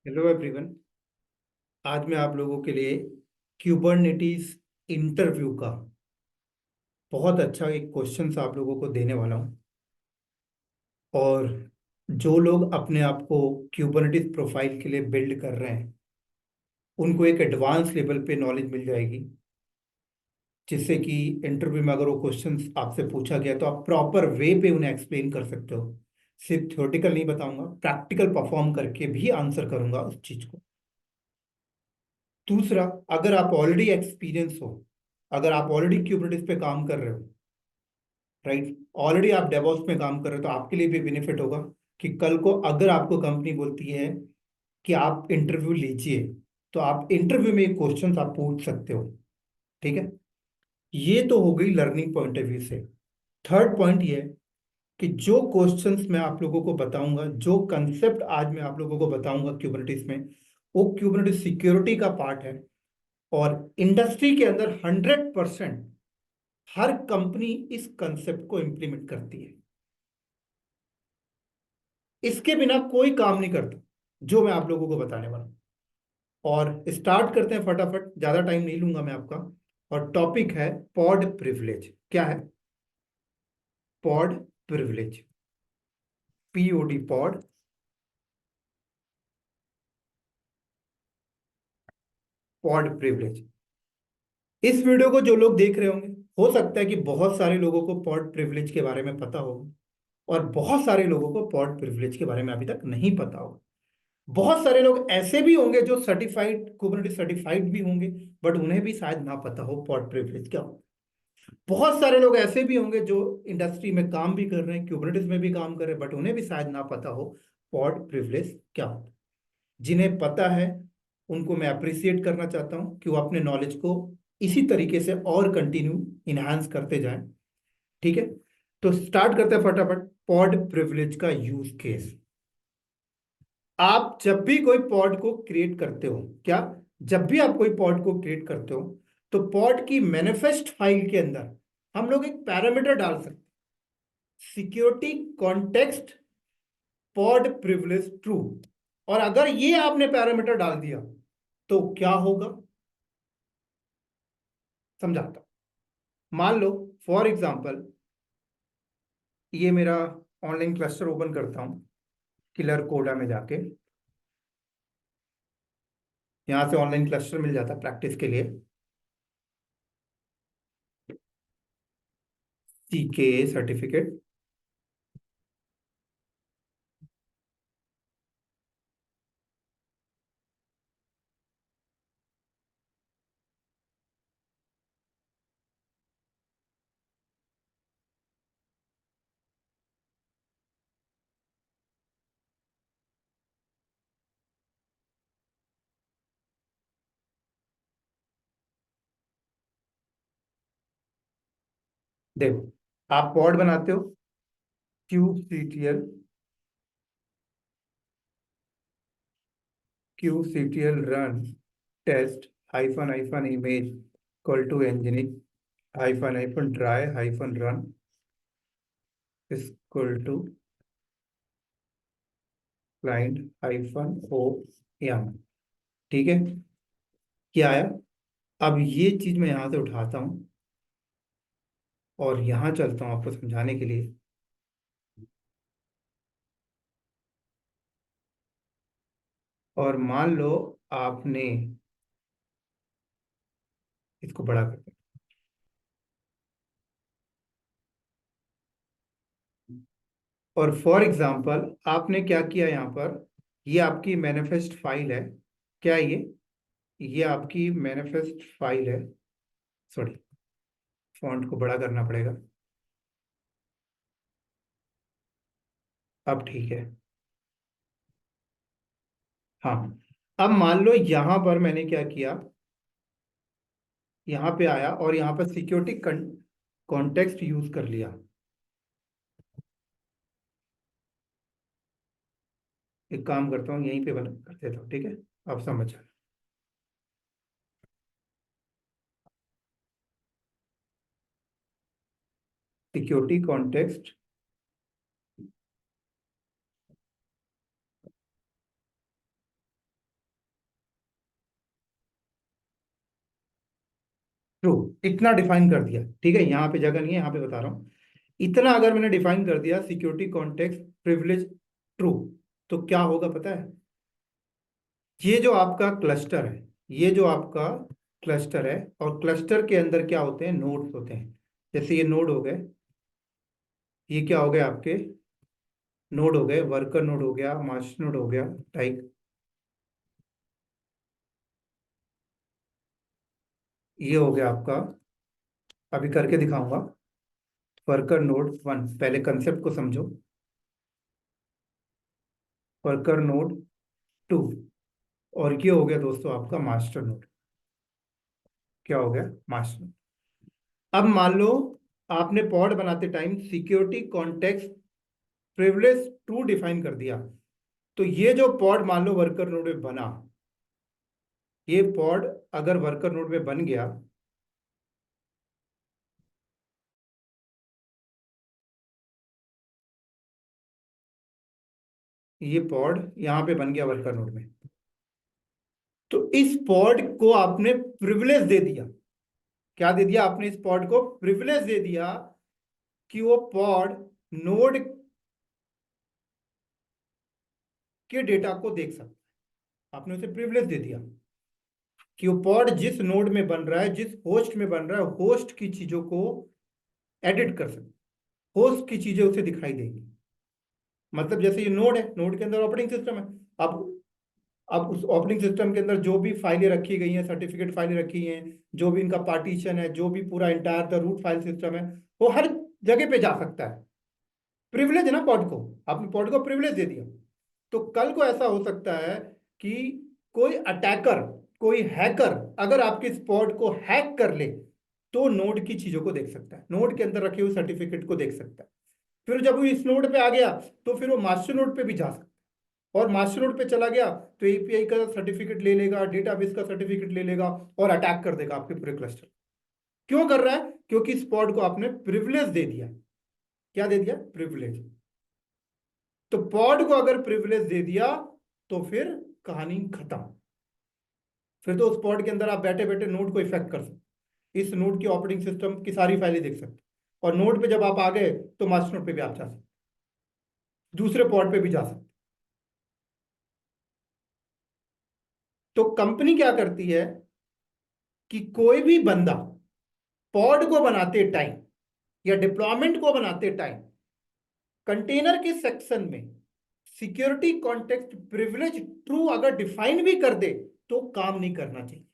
Hello everyone. आज मैं आप लोगों के लिए क्यूबरनेटीज इंटरव्यू का बहुत अच्छा एक क्वेश्चन आप लोगों को देने वाला हूं। और जो लोग अपने आप को क्यूबरनेटीज प्रोफाइल के लिए बिल्ड कर रहे हैं उनको एक एडवांस लेवल पे नॉलेज मिल जाएगी, जिससे कि इंटरव्यू में अगर वो क्वेश्चन आपसे पूछा गया तो आप प्रॉपर वे पे उन्हें एक्सप्लेन कर सकते हो। सिर्फ थ्योरेटिकल नहीं बताऊंगा, प्रैक्टिकल परफॉर्म करके भी आंसर करूंगा उस चीज को। दूसरा, अगर आप ऑलरेडी एक्सपीरियंस हो, अगर आप ऑलरेडी क्यूबरनेटिस पे काम कर रहे हो, राइट, ऑलरेडी आप डेवॉप्स में काम कर रहे हो, तो आपके लिए भी बेनिफिट होगा कि कल को अगर आपको कंपनी बोलती है कि आप इंटरव्यू लीजिए, तो आप इंटरव्यू में क्वेश्चंस आप पूछ सकते हो। ठीक है, ये तो हो गई लर्निंग पॉइंट ऑफ व्यू से। थर्ड पॉइंट ये है कि जो क्वेश्चंस मैं आप लोगों को बताऊंगा, जो कंसेप्ट आज मैं आप लोगों को बताऊंगा क्यूबरनेटिस में, वो क्यूबरनेटिस सिक्योरिटी का पार्ट है। और इंडस्ट्री के अंदर 100% हर कंपनी इस कंसेप्ट को इंप्लीमेंट करती है। इसके बिना कोई काम नहीं करता, जो मैं आप लोगों को बताने वाला हूं। और स्टार्ट करते हैं फटाफट, ज्यादा टाइम नहीं लूंगा मैं आपका। और टॉपिक है पॉड प्रिविलेज। क्या है? Pod privilege. POD, pod, pod privilege. इस वीडियो को जो लोग देख रहे होंगे, हो सकता है कि बहुत सारे लोगों को पॉड प्रिविलेज के बारे में पता हो, और बहुत सारे लोगों को पॉड प्रिविलेज के बारे में अभी तक नहीं पता हो। बहुत सारे लोग ऐसे भी होंगे जो सर्टिफाइड कुबरनेटिस सर्टिफाइड भी होंगे, बट उन्हें भी शायद ना पता हो पॉड प्रिविलेज क्या हो। बहुत सारे लोग ऐसे भी होंगे जो इंडस्ट्री में काम भी कर रहे हैं, क्यूबरनेटिस में भी काम कर रहे हैं, बट उन्हें भी शायद ना पता हो पॉड प्रिविलेज क्या हो। जिन्हें पता है उनको मैं अप्रिसिएट करना चाहता हूं कि वो अपने नॉलेज को इसी तरीके से और कंटिन्यू इनहांस करते जाएं। ठीक है, तो स्टार्ट करते हैं फटाफट। पॉड प्रिविलेज का यूज केस। आप जब भी कोई पॉड को क्रिएट करते हो, क्या, जब भी आप कोई पॉड को क्रिएट करते हो, तो पॉड की मैनिफेस्ट फाइल के अंदर हम लोग एक पैरामीटर डाल सकते हैं, security context pod privilege true. और अगर ये आपने पैरामीटर डाल दिया तो क्या होगा, समझाता हूं। मान लो फॉर एग्जांपल, ये मेरा ऑनलाइन क्लस्टर ओपन करता हूं, किलर कोडा में जाके। यहां से ऑनलाइन क्लस्टर मिल जाता है प्रैक्टिस के लिए। CK certificate. देखो, आप पॉड बनाते हो, QCTL, QCTL run test hyphen hyphen image equal to engineering hyphen hyphen try hyphen run equal to client hyphen O M. ठीक है, क्या आया? अब ये चीज मैं यहां से उठाता हूं और यहां चलता हूं आपको समझाने के लिए। और मान लो आपने इसको बड़ा कर दिया, और फॉर एग्जांपल आपने क्या किया यहाँ पर, ये आपकी मैनिफेस्ट फाइल है। क्या है ये आपकी मैनिफेस्ट फाइल है। सॉरी, फॉन्ट को बड़ा करना पड़ेगा। अब ठीक है। हाँ, अब मान लो यहां पर मैंने क्या किया, यहाँ पे आया और यहाँ पर सिक्योरिटी कॉन्टेक्स्ट यूज कर लिया। एक काम करता हूँ, यहीं पे बना कर देता हूँ। ठीक है, अब समझ आ सिक्योरिटी कॉन्टेक्स्ट ट्रू, इतना डिफाइन कर दिया, ठीक है, यहाँ पे जगह नहीं है, यहाँ पे बता रहा हूँ। इतना अगर मैंने डिफाइन कर दिया, सिक्योरिटी कॉन्टेक्स्ट प्रिविलेज ट्रू, तो क्या होगा पता है? ये जो आपका क्लस्टर है, ये जो आपका क्लस्टर है, और क्लस्टर के अंदर क्या होते हैं, नोड्स होते हैं। जैसे ये नोड हो गए, ये क्या हो गए आपके नोड हो गए, वर्कर नोड हो गया, मास्टर नोड हो गया, टाइप, ये हो गया आपका, अभी करके दिखाऊंगा। वर्कर नोड वन, पहले कंसेप्ट को समझो। वर्कर नोड टू, और ये हो गया दोस्तों आपका मास्टर नोड। क्या हो गया? Master node. अब मान लो आपने पॉड बनाते time security context privilege to define कर दिया, तो ये जो पॉड मान लो वर्कर नोड में बना, ये पॉड अगर वर्कर नोड में बन गया, ये पॉड यहां पे बन गया वर्कर नोड में, तो इस पॉड को आपने प्रिविलेज दे दिया। क्या दे दिया आपने? इस पॉड को प्रिविलेज दे दिया कि वो पॉड नोड के डेटा को देख सकता है। आपने उसे प्रिविलेज दे दिया कि वो पॉड जिस नोड में बन रहा है, जिस होस्ट में बन रहा है, होस्ट की चीजों को एडिट कर सकते, होस्ट की चीजें उसे दिखाई देंगी। मतलब जैसे ये नोड है, नोड के अंदर ऑपरेटिंग सिस्टम है। अब उस ऑपरेटिंग सिस्टम के अंदर जो भी फाइलें रखी गई हैं, सर्टिफिकेट फाइलें रखी हैं, जो भी इनका पार्टीशन है, जो भी पूरा entire the root file system है, वो हर जगह पे जा सकता है। प्रिविलेज है ना पॉड को, आपने पॉड को प्रिविलेज दे दिया। तो कल को ऐसा हो सकता है कि कोई अटैकर, कोई हैकर अगर आपके इस पॉड को हैक कर ले, तो नोड की चीजों को देख सकता है, नोड के अंदर रखे हुए सर्टिफिकेट को देख सकता है। फिर जब वो इस नोड पे आ गया, तो फिर वो मास्टर नोड पे भी जा सकता है, और मास्टर नोड पे चला गया तो एपीआई का सर्टिफिकेट ले लेगा, डेटाबेस का सर्टिफिकेट ले लेगा, और अटैक कर देगा आपके पूरे क्लस्टर। क्यों कर रहा है? क्योंकि इस पॉड को आपने प्रिविलेज दे दिया। क्या दे दिया? प्रिविलेज। तो पॉड को अगर प्रिविलेज दे दिया, तो फिर कहानी खत्म। फिर तो उस पॉड के अंदर आप बैठे बैठे नोड को इफेक्ट कर सकते, इस नोड की ऑपरेटिंग सिस्टम की सारी फाइलें देख सकते, और नोड पे जब आप आ गए तो मास्टर नोड पे भी आप जा सकते, दूसरे पॉड पे भी जा सकते। तो कंपनी क्या करती है कि कोई भी बंदा पॉड को बनाते टाइम या डिप्लॉयमेंट को बनाते टाइम कंटेनर के सेक्शन में सिक्योरिटी कॉन्टेक्स्ट प्रिविलेज ट्रू अगर डिफाइन भी कर दे, तो काम नहीं करना चाहिए।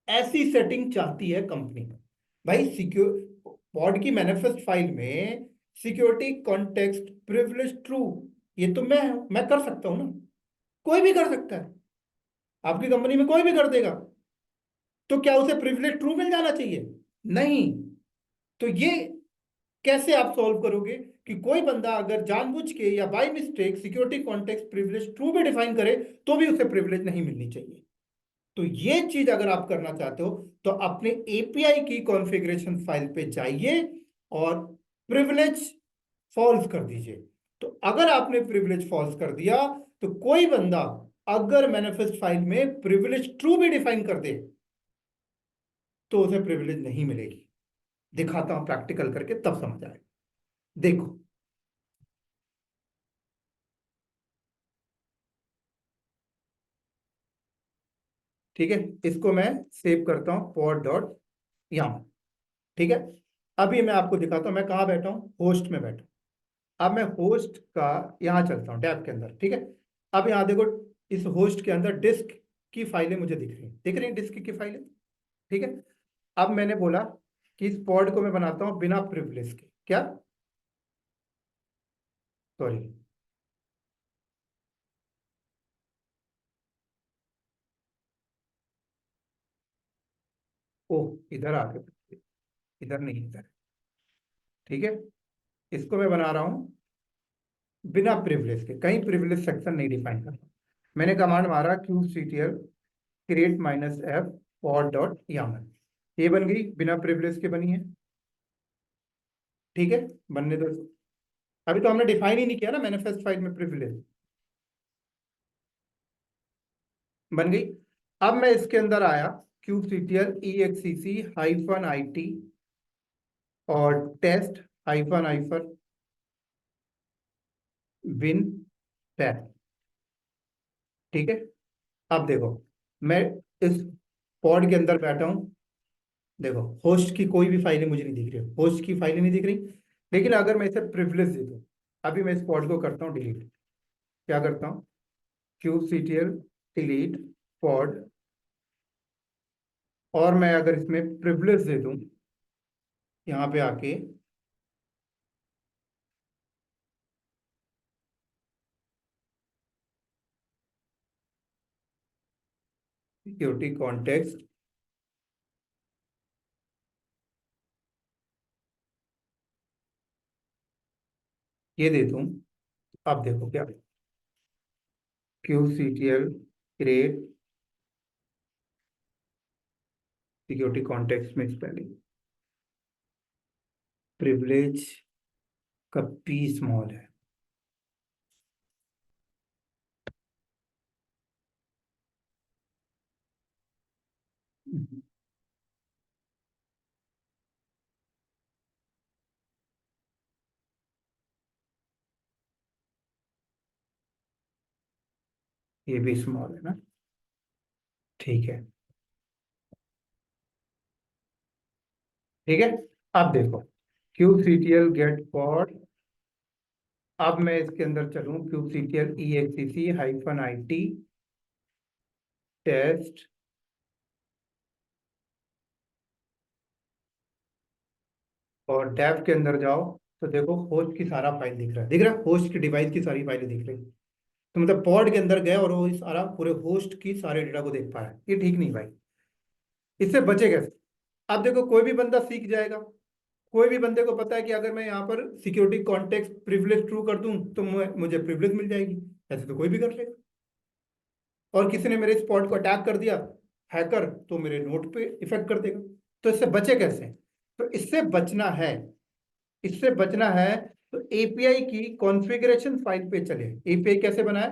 ऐसी सेटिंग चाहती है कंपनी। भाई सिक्योर पॉड की मैनिफेस्ट फाइल में सिक्योरिटी कॉन्टेक्स्ट प्रिविलेज ट्रू, ये तो मैं कर सकता हूं ना, कोई भी कर सकता है, आपकी कंपनी में कोई भी कर देगा। तो क्या उसे प्रिविलेज ट्रू मिल जाना चाहिए? नहीं। तो ये कैसे आप सॉल्व करोगे कि कोई बंदा अगर जानबूझ के या by mistake security context privilege true भी डिफाइन करे, तो भी उसे प्रिविलेज नहीं मिलनी चाहिए। तो ये चीज अगर आप करना चाहते हो, तो अपने एपीआई की कॉन्फ़िगरेशन फाइल पे जाइए और प्रिविलेज फॉल्स कर दीजिए। तो अगर आपने प्रिविलेज फॉल्स कर दिया, तो कोई बंदा अगर मैनिफेस्ट फाइल में प्रिविलेज ट्रू भी डिफाइन कर दे, तो उसे प्रिविलेज नहीं मिलेगी। दिखाता हूं प्रैक्टिकल करके, तब समझ आएगा। देखो, ठीक है, इसको मैं सेव करता हूं पॉड डॉट यहां, ठीक है। अभी मैं आपको दिखाता हूं मैं कहां बैठा हूं, होस्ट में बैठा हूं। अब मैं होस्ट का यहां चलता हूं टैब के अंदर, ठीक है। अब यहां देखो, इस होस्ट के अंदर डिस्क की फाइलें मुझे दिख रही हैं डिस्क की फाइलें, ठीक है। अब मैंने बोला कि इस पॉड को मैं बनाता हूं बिना प्रिविलेज के। क्या? सॉरी, ओह इधर आ गए, इधर नहीं, इधर, ठीक है। इसको मैं बना रहा हूं बिना प्रिविलेज के, कहीं प्रिविलेज सेक्शन नहीं डिफाइन करना। मैंने कमांड मारा QCTL create minus F pod dot YAML, ये बन गई, बिना प्रिविलेज के बनी है, ठीक है। बनने दो। अभी तो हमने डिफाइन ही नहीं किया ना मैनिफेस्ट फाइल में प्रिविलेज। बन गई। अब मैं इसके अंदर आया QCTL EXCC -IT और टेस्ट -हाइफन विन पैथ। ठीक है। अब देखो, मैं इस पॉड के अंदर बैठा हूं। देखो, होस्ट की कोई भी फाइलें मुझे नहीं दिख रही, होस्ट की फाइलें नहीं दिख रही। लेकिन अगर मैं इसे प्रिविलेज दे दूं, अभी मैं इस पॉड को करता हूँ डिलीट। क्या करता हूँ? QCTL delete pod. और मैं अगर इसमें प्रिविलेज दे दूं, यहाँ पे आके सिक्योरिटी कॉन्टेक्स्ट ये दे दूं, अब देखो क्या। QCTL क्रिएट सिक्योरिटी कॉन्टेक्स्ट में स्पेलिंग प्रिविलेज का पी स्मॉल है। ये भी स्मॉल है ना? ठीक है। ठीक है। अब देखो, QCTL गेट पॉड। अब मैं इसके अंदर चलूं, QCTL EXCC -IT टेस्ट। और डेव के अंदर जाओ, तो देखो होस्ट की सारा फाइल दिख रहा है, दिख रहा है, होस्ट की डिवाइस की सारी फाइलें दिख रही। तो मतलब पॉड के अंदर गए और वो इस सारा पूरे होस्ट की सारे डेटा को देख पा रहा है। ये ठीक नहीं भाई। इससे बचे कैसे? अब देखो, कोई भी बंदा सीख जाएगा। कोई भी बंदे को पता है कि अगर मैं यहाँ पर सिक्योरिटी कॉन्टेक्स्ट प्रिविलेज ट्रू कर दूं तो मुझे प्रिविलेज मिल जाएगी। ऐसे तो कोई भी कर लेगा। और किसी ने मेरे स्पॉट को अटैक कर दिया, हैकर, तो मेरे नोट पे इफेक्ट कर देगा। तो इससे बचे कैसे? तो इससे बचना है, इससे बचना है तो एपीआई की कॉन्फ़िगरेशन फाइल पे चले। एपीआई कैसे बनाए?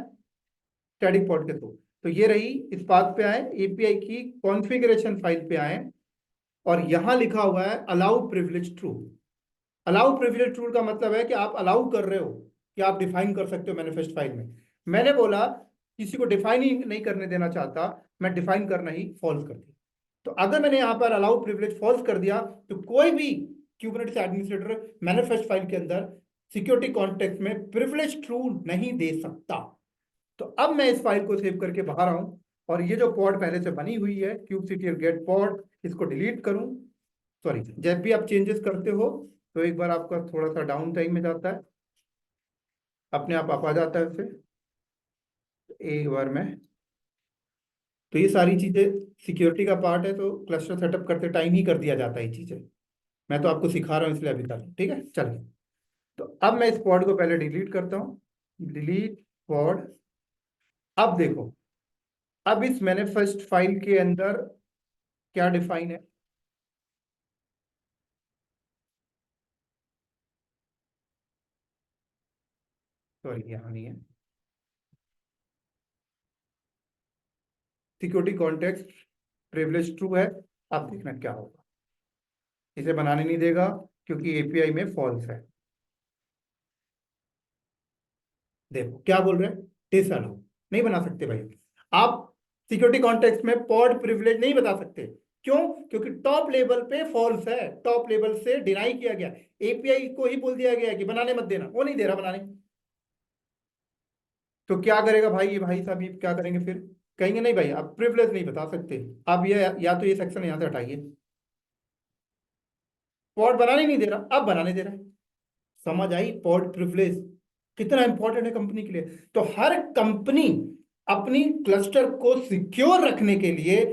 स्टैटिक पॉड के थ्रू। तो ये रही, इस बात पे आए, एपीआई की कॉन्फ़िगरेशन फाइल पे आए, और यहां लिखा हुआ है allow privilege true. Allow privilege true का मतलब है कि आप अलाउ कर रहे हो, कि आप डिफाइन कर सकते हो मैनिफेस्ट फाइल में। मैंने बोला किसी को डिफाइन ही नहीं करने देना चाहता, मैं डिफाइन करना ही फॉल्स कर दिया। तो अगर मैंने यहां पर अलाउ प्रिविलेज फॉल्स कर दिया, तो कोई भी क्यूबरनेटिस एडमिनिस्ट्रेटर मैनिफेस्ट फाइल के अंदर सिक्योरिटी कॉन्टेक्स्ट में प्रिविलेज ट्रू नहीं दे सकता। तो अब मैं इस फाइल को सेव करके बाहर आऊं, और ये जो पॉड पहले से बनी हुई है kubectl गेट पॉड, इसको डिलीट करूं। सॉरी, जब भी आप चेंजेस करते हो तो एक बार आपका थोड़ा सा डाउन टाइम में जाता है, अपने आप आ जाता है उसे। एक बार में, तो ये सारी चीजें सिक्योरिटी का पार्ट है, तो क्लस्टर सेटअप करते टाइम ही कर दिया जाता है ये चीजें। मैं तो आपको सिखा रहा हूँ इसलिए अभी तक, ठीक है, चलिए। तो अब मैं इस पॉड को पहले डिलीट करता हूँ, डिलीट पॉड। अब देखो, अब इस मैनिफेस्ट फाइल के अंदर क्या डिफाइन है? सॉरी, यहाँ नहीं है। सिक्योरिटी कॉन्टेक्स्ट प्रिविलेज ट्रू है। अब देखना क्या होगा। इसे बनाने नहीं देगा क्योंकि एपीआई में फॉल्स है। देखो क्या बोल रहे हैं, डिसअलाउ। नहीं बना सकते भाई आप। सिक्योरिटी कॉन्टेक्स्ट में पॉड प्रिविलेज नहीं बता सकते। क्यों? क्योंकि टॉप लेवल पे फॉल्स है, टॉप लेवल से डिनाई किया गया। एपीआई को ही बोल दिया गया है कि बनाने मत देना, वो नहीं दे रहा बनाने। तो क्या करेगा भाई ये, भाई साहब ये क्या करेंगे फिर? कहेंगे नहीं भाई आप प्रिविलेज नहीं बता सकते। अब ये या तो ये सेक्शन यहां से हटाइए। पॉड बनाने ही नहीं दे रहा, अब बनाने दे रहा है। समझ आई पॉड प्रिविलेज कितना इंपॉर्टेंट है कंपनी के लिए? तो हर कंपनी अपनी क्लस्टर को सिक्योर रखने के लिए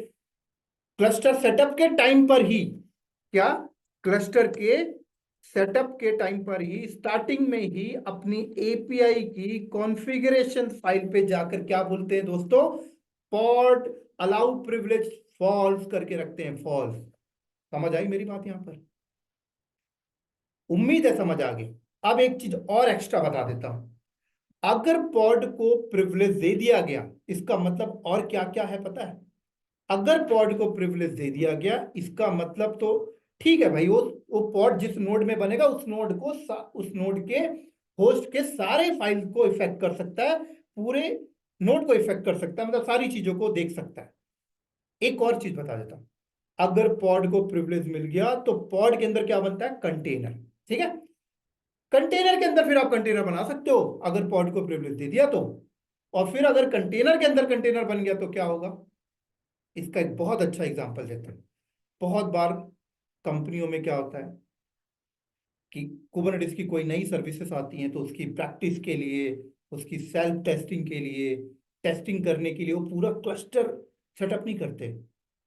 क्लस्टर सेटअप के टाइम पर ही, क्या, क्लस्टर के सेटअप के टाइम पर ही, स्टार्टिंग में ही अपनी एपीआई की कॉन्फ़िगरेशन फाइल पे जाकर क्या बोलते हैं दोस्तों? पॉड अलाउ प्रिविलेज फॉल्स करके रखते हैं, फॉल्स। समझ आई मेरी बात यहां पर? उम्मीद है समझ आ गई। अब एक चीज और एक्स्ट्रा बता देता हूं। अगर पॉड को प्रिविलेज दे दिया गया, इसका मतलब और क्या क्या है पता है? अगर पॉड को प्रिविलेज दे दिया गया, इसका मतलब तो ठीक है भाई, वो पॉड जिस नोड में बनेगा उस नोड को उस नोड के होस्ट के सारे फाइल को इफेक्ट कर सकता है, पूरे नोड को इफेक्ट कर सकता है, मतलब सारी चीजों को देख सकता है। एक और चीज बता देता हूं, अगर पॉड को प्रिविलेज मिल गया तो पॉड के अंदर क्या बनता है, कंटेनर। ठीक है, कंटेनर के अंदर फिर आप कंटेनर बना सकते हो अगर पॉड को प्रिविलेज दे दिया तो। और फिर अगर कंटेनर के अंदर कंटेनर बन गया तो क्या होगा, इसका एक बहुत अच्छा एग्जांपल देता हूं। बहुत बार कंपनियों में क्या होता है कि कुबरनेटिस की कोई नई सर्विसेज आती हैं तो उसकी प्रैक्टिस के लिए, उसकी सेल्फ टेस्टिंग के लिए, टेस्टिंग करने के लिए वो पूरा क्लस्टर सेटअप नहीं करते।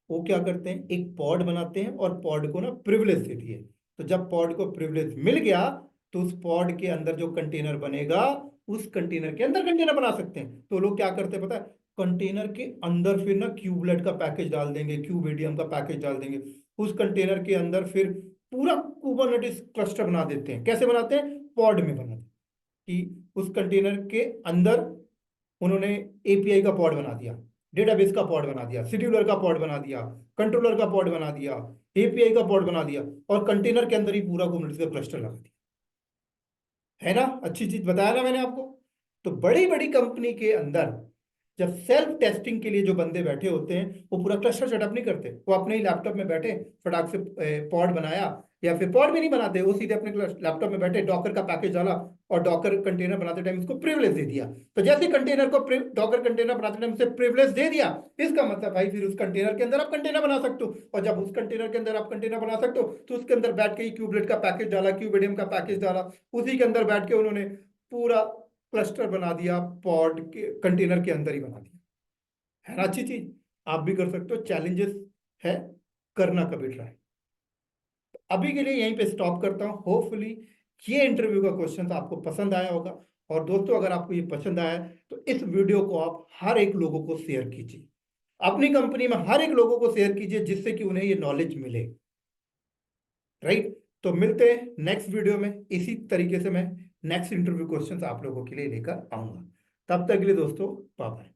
वो क्या करते हैं, एक पॉड बनाते हैं और पॉड को ना प्रिविलेज देती है। तो जब पॉड को प्रिविलेज मिल गया तो उस पॉड के अंदर जो कंटेनर बनेगा, उस कंटेनर के अंदर कंटेनर बना सकते हैं। तो लोग क्या करते हैं पता है, कंटेनर के अंदर फिर ना क्यूबलेट का पैकेज डाल देंगे, क्यूबेडियम का पैकेज डाल देंगे, उस कंटेनर के अंदर फिर पूरा कुबरनेटिस क्लस्टर बना देते हैं। कैसे बनाते हैं, पॉड में बनाते हैं कि उस कंटेनर के अंदर उन्होंने एपीआई का पॉड बना दिया, डेटाबेस का पॉड बना दिया, शेड्यूलर का पॉड बना दिया, कंट्रोलर का पॉड बना दिया, एपीआई का पॉड बना दिया, और कंटेनर के अंदर ही पूरा कुबरनेटिस का क्लस्टर लगा दिया। है ना, अच्छी चीज बताया ना मैंने आपको। तो बड़ी बड़ी कंपनी के अंदर जब सेल्फ टेस्टिंग के लिए जो बंदे बैठे होते हैं वो पूरा क्लस्टर सेटअप नहीं करते, वो अपने ही लैपटॉप में बैठे फटाक से पॉड बनाया, या फिर पॉड भी नहीं बनाते, वो सीधे अपने लैपटॉप में बैठे डॉकर का पैकेज डाला और डॉकर कंटेनर बनाते टाइम उसको प्रिविलेज दे दिया। तो जैसे कंटेनर को डॉकर कंटेनर बनाते टाइम से प्रिविलेज दे दिया, इसका मतलब भाई फिर उस कंटेनर के अंदर आप कंटेनर बना सकते हो, और जब उस कंटेनर के अंदर आप कंटेनर बना सकते हो तो उसके अंदर बैठ के ही क्यूबलेट का पैकेज डाला, क्यूबेडियम का पैकेज डाला, उसी के अंदर बैठ के उन्होंने पूरा क्लस्टर बना दिया, पॉड के कंटेनर के अंदर ही बना दिया। है ना अच्छी चीज, आप भी कर सकते हो, चैलेंजेस है, करना कभी ट्राई। अभी के लिए यहीं पे स्टॉप करता हूं। होपफुली ये इंटरव्यू का क्वेश्चन आपको पसंद आया होगा। और दोस्तों अगर आपको ये पसंद आया तो इस वीडियो को आप हर एक लोगों को शेयर कीजिए, अपनी कंपनी में हर एक लोगों को शेयर कीजिए, जिससे कि उन्हें ये नॉलेज मिले। राइट, तो मिलते हैं नेक्स्ट वीडियो में, इसी तरीके से मैं नेक्स्ट इंटरव्यू क्वेश्चंस आप लोगों के लिए लेकर आऊंगा। तब तक के लिए दोस्तों बाय बाय।